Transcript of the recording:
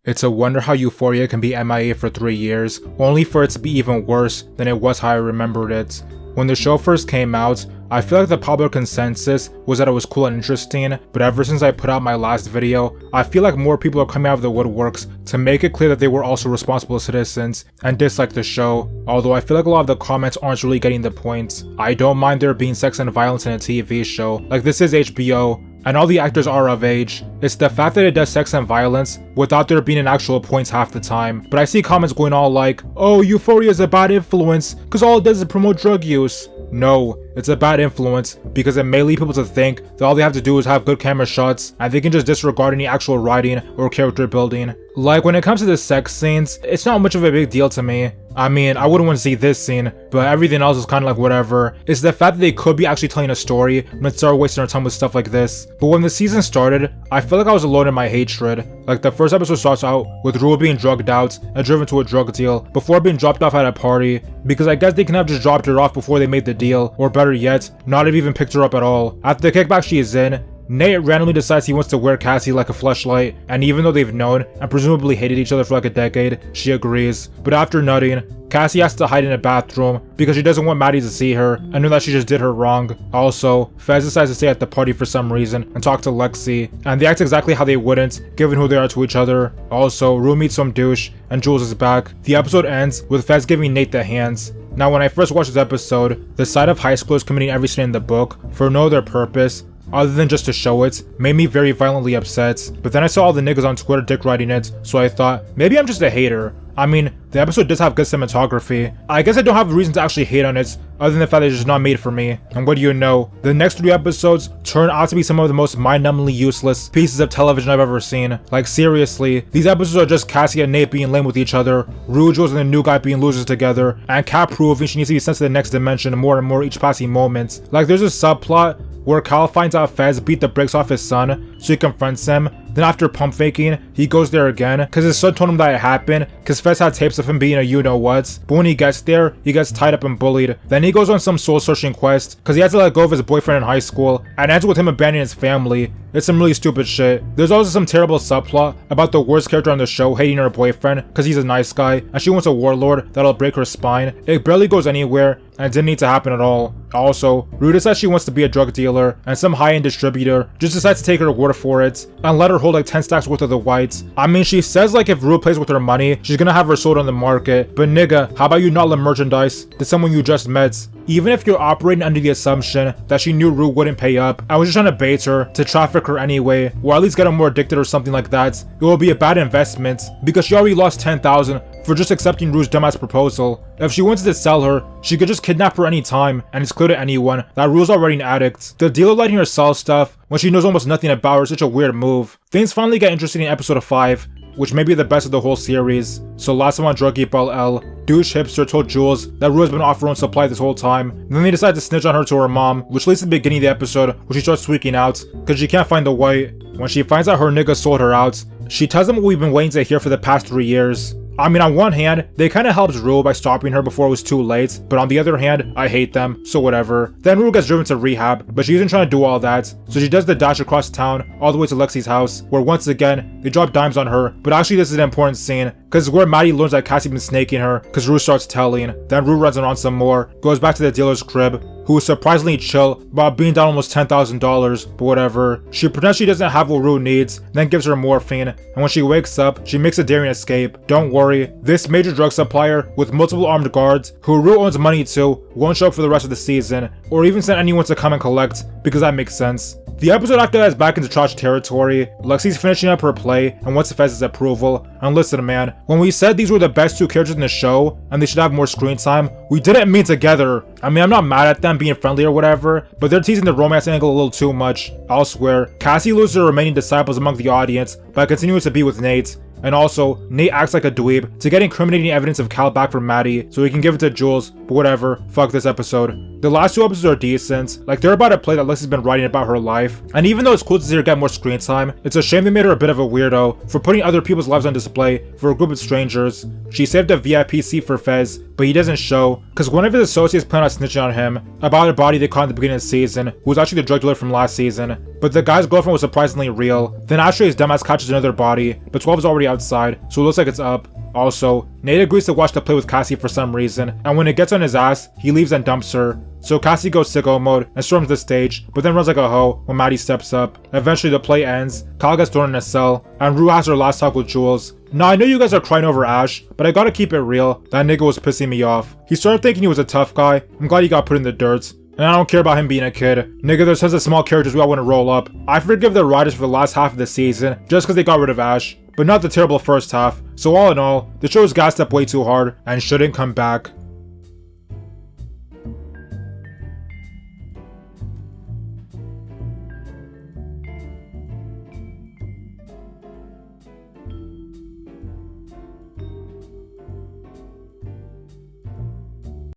It's a wonder how Euphoria can be MIA for 3 years, only for it to be even worse than it was how I remembered it. When the show first came out, I feel like the popular consensus was that it was cool and interesting, but ever since I put out my last video, I feel like more people are coming out of the woodworks to make it clear that they were also responsible citizens and dislike the show, although I feel like a lot of the comments aren't really getting the point. I don't mind there being sex and violence in a TV show, like this is HBO, and all the actors are of age. It's the fact that it does sex and violence without there being an actual point half the time. But I see comments going all like, oh, Euphoria is a bad influence because all it does is promote drug use. No, it's a bad influence because it may lead people to think that all they have to do is have good camera shots and they can just disregard any actual writing or character building. Like when it comes to the sex scenes, it's not much of a big deal to me. I mean, I wouldn't want to see this scene, but everything else is kind of like whatever. It's the fact that they could be actually telling a story when they start wasting their time with stuff like this. But when the season started, I feel like I was alone in my hatred. Like the first episode starts out with Rue being drugged out and driven to a drug deal before being dropped off at a party, because I guess they can have just dropped her off before they made the deal, or better yet, not have even picked her up at all. After the kickback she is in, Nate randomly decides he wants to wear Cassie like a fleshlight, and even though they've known and presumably hated each other for like a decade, she agrees. But after nutting, Cassie has to hide in a bathroom because she doesn't want Maddie to see her and know that she just did her wrong. Also, Fez decides to stay at the party for some reason and talk to Lexi, and they act exactly how they wouldn't, given who they are to each other. Also, Rue meets some douche, and Jules is back. The episode ends with Fez giving Nate the hands. Now, when I first watched this episode, the sight of high schoolers committing every sin in the book for no other purpose other than just to show it made me very violently upset. But then I saw all the niggas on Twitter dick riding it, so I thought, maybe I'm just a hater. I mean, the episode does have good cinematography. I guess I don't have a reason to actually hate on it, other than the fact that it's just not made for me. And what do you know? The next 3 episodes turn out to be some of the most mind-numbingly useless pieces of television I've ever seen. Like seriously, these episodes are just Cassie and Nate being lame with each other, Rue, Jules, and the new guy being losers together, and Kat proving she needs to be sent to the next dimension more and more each passing moment. Like there's a subplot where Kyle finds out Fez beat the brakes off his son, so he confronts him. Then after pump faking, he goes there again because his son told him that it happened because Fez had tapes of him being a you-know-what. But when he gets there, he gets tied up and bullied. Then he goes on some soul-searching quest because he had to let go of his boyfriend in high school, and ends with him abandoning his family. It's some really stupid shit. There's also some terrible subplot about the worst character on the show hating her boyfriend because he's a nice guy and she wants a warlord that'll break her spine. It barely goes anywhere and didn't need to happen at all. Also, Rue decides she wants to be a drug dealer, and some high-end distributor just decides to take her word for it and let her hold like 10 stacks worth of the whites. I mean, she says like if Rue plays with her money, she's gonna have her sold on the market. But nigga, how about you not let merchandise to someone you just met? Even if you're operating under the assumption that she knew Rue wouldn't pay up and was just trying to bait her to traffic her anyway, or at least get her more addicted or something like that, it will be a bad investment because she already lost $10,000 for just accepting Rue's dumbass proposal. If she wanted to sell her, she could just kidnap her anytime, and it's clear to anyone that Rue's already an addict. The dealer letting her sell stuff when she knows almost nothing about her is such a weird move. Things finally get interesting in episode 5, which may be the best of the whole series. So last time on Druggy Ball L, douche hipster told Jules that Rue has been off her own supply this whole time. And then they decide to snitch on her to her mom, which leads to the beginning of the episode where she starts tweaking out because she can't find the white. When she finds out her nigga sold her out, she tells them what we've been waiting to hear for the past 3 years. I mean, on one hand, they kinda helped Rue by stopping her before it was too late, but on the other hand, I hate them, so whatever. Then Rue gets driven to rehab, but she isn't trying to do all that, so she does the dash across town all the way to Lexi's house, where once again, they drop dimes on her, but actually this is an important scene, cause it's where Maddie learns that Cassie's been snaking her, cause Rue starts telling. Then Rue runs on some more, goes back to the dealer's crib, who is surprisingly chill about being down almost $10,000, but whatever. She pretends she doesn't have what Rue needs, then gives her morphine, and when she wakes up, she makes a daring escape. Don't worry, this major drug supplier with multiple armed guards, who Rue owns money to, won't show up for the rest of the season, or even send anyone to come and collect, because that makes sense. The episode after that is back into trash territory. Lexi's finishing up her play and wants Fez's approval. And listen man, when we said these were the best 2 characters in the show and they should have more screen time, we didn't mean together. I mean, I'm not mad at them being friendly or whatever, but they're teasing the romance angle a little too much. Elsewhere, Cassie loses her remaining disciples among the audience by continuing to be with Nate. And also, Nate acts like a dweeb to get incriminating evidence of Cal back from Maddie so he can give it to Jules but whatever, fuck this episode. The last 2 episodes are decent, like they're about a play that Lexi's been writing about her life, and even though it's cool to see her get more screen time, it's a shame they made her a bit of a weirdo for putting other people's lives on display for a group of strangers. She saved a VIP seat for Fez, but he doesn't show, cause one of his associates planned on snitching on him about a body they caught in the beginning of the season, who was actually the drug dealer from last season, but the guy's girlfriend was surprisingly real. Then Ashtray's dumbass catches another body, but 12 is already outside, so it looks like it's up. Also, Nate agrees to watch the play with Cassie for some reason, and when it gets on his ass, he leaves and dumps her. So Cassie goes sicko mode and storms the stage, but then runs like a hoe when Maddie steps up. Eventually the play ends, Kyle gets thrown in a cell, and Rue has her last talk with Jules. Now I know you guys are crying over Ash, but I gotta keep it real, that nigga was pissing me off. He started thinking he was a tough guy, I'm glad he got put in the dirt. And I don't care about him being a kid. Nigga, there's tons of small characters we all want to roll up. I forgive the writers for the last half of the season, just cause they got rid of Ash, but not the terrible first half. So all in all, the show is gassed up way too hard, and shouldn't come back.